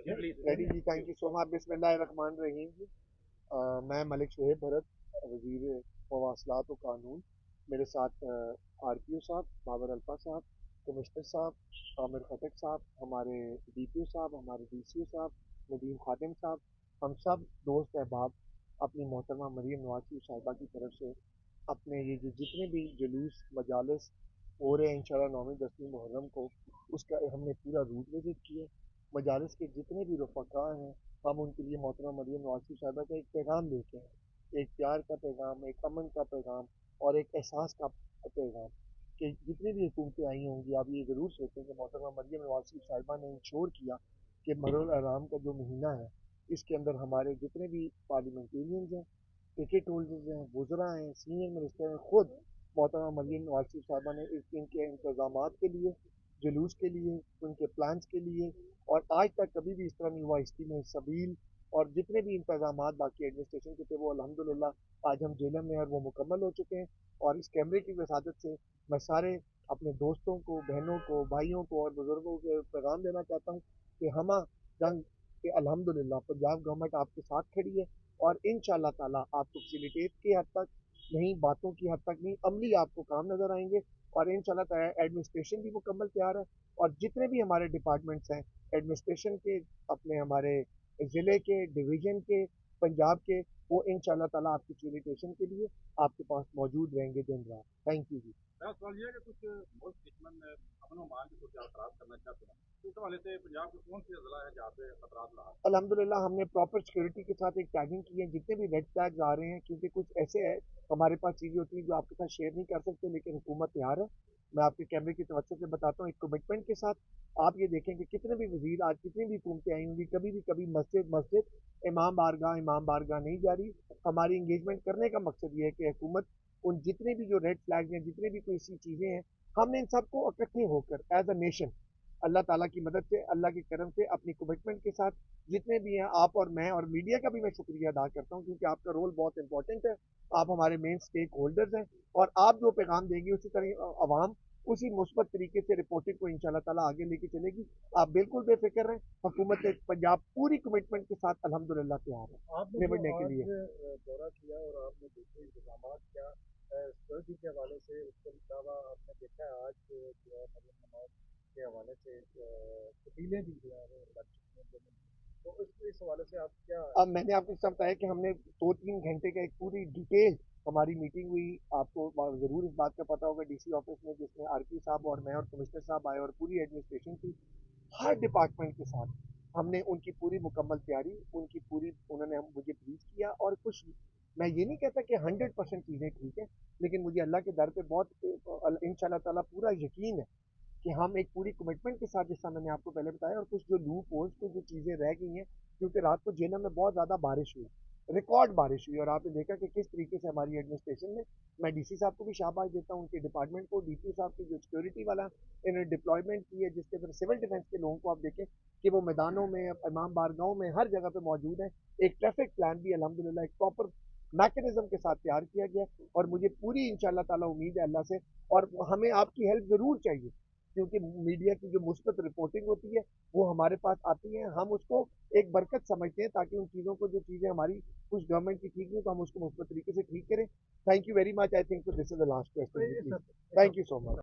Ready जी, thank you so much. बिस्मिल्लाहिर्रहमानिर्रहीम जी। मैं मलिक शोएब भरत, वजीर मवासलात व कानून। मेरे साथ आर पी ओ साहब, बाबर अल्फा साहब, कमिश्नर साहब, आमिर खटक साहब, हमारे डी पी ओ साहब, हमारे डी सी ओ साहब, नदीम खातिम साहब, हम सब दोस्त अहबाब अपनी मोहतरमा मरीम नवाज साहिबा की तरफ से अपने ये जो जितने भी जुलूस मजालस हो रहे हैं इंशाल्लाह 9वीं 10वीं मुहर्रम को, उसका हमने पूरा रूट विजिट किया। मजालिस के जितने भी रफ़क़ा हैं, हम उनके लिए मोहतरमा मरियम नवाज़ी साहिबा का एक पैगाम देते हैं, एक प्यार का पैगाम, एक अमन का पैगाम और एक एहसास का पैगाम कि जितनी भी हुकूमतें आई होंगी, आप ये ज़रूर सोचें कि मोहतरमा मरियम नवाज़ी साहिबा ने इंश्योर किया कि मरुल आराम का जो महीना है, इसके अंदर हमारे जितने भी पार्लियामेंटेरियंस हैं, टिकट होल्डर्स हैं, वज़रा हैं, सीनियर मिनिस्टर हैं, खुद मोहतरमा मरियम नवाज़ी साहिबा ने इनके इंतज़ामात के लिए, जुलूस के लिए, उनके प्लान्स के लिए, और आज तक कभी भी इस तरह नहीं हुआ हिस्ट्री में सबील और जितने भी इंतजाम बाकी एडमिनिस्ट्रेशन के थे वो अल्हम्दुलिल्लाह आज हम जेलम में और वो मुकम्मल हो चुके हैं। और इस कैमरे की वसादत से मैं सारे अपने दोस्तों को, बहनों को, भाइयों को और बुजुर्गों को पैगाम देना चाहता हूँ कि हम जंग के अल्हम्दुलिल्लाह पंजाब गवर्नमेंट आपके साथ खड़ी है और इंशाअल्लाह ताला आपको फैसिलिटेट की हद तक नहीं, बातों की हद तक नहीं, अमली आपको काम नजर आएंगे और इंशाअल्लाह ताला एडमिनिस्ट्रेशन भी मुकम्मल तैयार है। और जितने भी हमारे डिपार्टमेंट्स हैं एडमिनिस्ट्रेशन के, अपने हमारे ज़िले के, डिवीज़न के, पंजाब के, वो इंशाअल्लाह ताला आपकी फैसिलिटेशन के लिए आपके पास मौजूद रहेंगे दिन रात। थैंक यू जी। मेरा सवाल ये है कि कुछ मुल्क दुश्मन अमन और अमान की सूरत हाल करना चाहते हैं, तो इस हवाले से पंजाब के कौन सी अजला है जहाँ पे खतरात रहा है? अल्हम्दुलिल्लाह हमने प्रॉपर सिक्योरिटी के साथ एक टैगिंग की है, जितने भी रेड फ्लैग्स आ रहे हैं, क्योंकि कुछ ऐसे है हमारे पास चीज़ें होती हैं जो आपके साथ शेयर नहीं कर सकते, लेकिन हुकूमत तैयार है। मैं आपके कैमरे की तवज्जो से बताता हूँ एक कमिटमेंट के साथ। आप ये देखें कि कितने भी वजीर आज कितनी भी हुकूमतें आई होंगी, कभी भी कभी मस्जिद मस्जिद इमाम बारगाह नहीं जा रही। हमारी इंगेजमेंट करने का मकसद ये है कि हुकूमत उन जितने भी जो रेड फ्लैग्स हैं, जितने भी कोई ऐसी चीज़ें हैं, हमने इन सबको इकट्ठे होकर एज अ नेशन अल्लाह ताला की मदद से, अल्लाह के करम से, अपनी कमिटमेंट के साथ जितने भी हैं, आप और मैं और मीडिया का भी मैं शुक्रिया अदा करता हूँ, क्योंकि आपका रोल बहुत इंपॉर्टेंट है। आप हमारे मेन स्टेक होल्डर्स हैं और आप जो पैगाम देंगे उसी तरह आवाम उसी मुस्बत तरीके से रिपोर्टिंग को इंशाल्लाह ताला आगे लेके चलेगी। आप बिल्कुल बेफिक्र रहें, हुकूमत पंजाब पूरी कमिटमेंट के साथ अल्हम्दुलिल्लाह तैयार है आपने जो निपटने के आज लिए। दौरा किया और आपने देखे इंतजाम क्या सिक्योरिटी के हवाले से, उसके अलावा आपने देखा है आज जो है मरीम नवाज के हवाले से तब्दीलियाँ भी जो है वो लग चुकी हैं जमीन में। तो इस हवाले से आप क्या? अब मैंने आपको सब बताया कि हमने 2-3 घंटे का एक पूरी डिटेल हमारी मीटिंग हुई। आपको ज़रूर इस बात का पता होगा डीसी ऑफिस में, जिसमें आरपी साहब और मैं और कमिश्नर साहब आए और पूरी एडमिनिस्ट्रेशन थी। हर डिपार्टमेंट के साथ हमने उनकी पूरी मुकम्मल तैयारी, उनकी पूरी उन्होंने हम मुझे ब्रीफ किया। और कुछ मैं ये नहीं कहता कि 100% चीज़ें ठीक है, लेकिन मुझे अल्लाह के दर पे बहुत इंशाल्लाह ताला पूरा यकीन है कि हम एक पूरी कमिटमेंट के साथ, जैसा मैंने आपको पहले बताया, और कुछ जो लूप होल्स, कुछ जो चीज़ें रह गई हैं, क्योंकि रात को जेना में बहुत ज़्यादा बारिश हुई, रिकॉर्ड बारिश हुई, और आपने देखा कि किस तरीके से हमारी एडमिनिस्ट्रेशन में, मैं डीसी साहब को भी शाबाश देता हूँ, उनके डिपार्टमेंट को, डीपीओ साहब की जो सिक्योरिटी वाला इन्होंने डिप्लॉयमेंट की है, जिसके अंदर सिविल डिफेंस के लोगों को आप देखें कि वो मैदानों में, इमाम बारगाहों में, हर जगह पे मौजूद है। एक ट्रैफिक प्लान भी अल्हम्दुलिल्लाह एक प्रॉपर मैकेनिज्म के साथ तैयार किया गया, और मुझे पूरी इंशाल्लाह ताला उम्मीद है अल्लाह से। और हमें आपकी हेल्प ज़रूर चाहिए, क्योंकि मीडिया की जो मुस्बत रिपोर्टिंग होती है वो हमारे पास आती है, हम उसको एक बरकत समझते हैं, ताकि उन चीज़ों को, जो चीज़ें हमारी कुछ गवर्नमेंट की ठीक नहीं तो हम उसको मुस्बत तरीके से ठीक करें। Thank you very much. I think this is the last question. Thank you so much.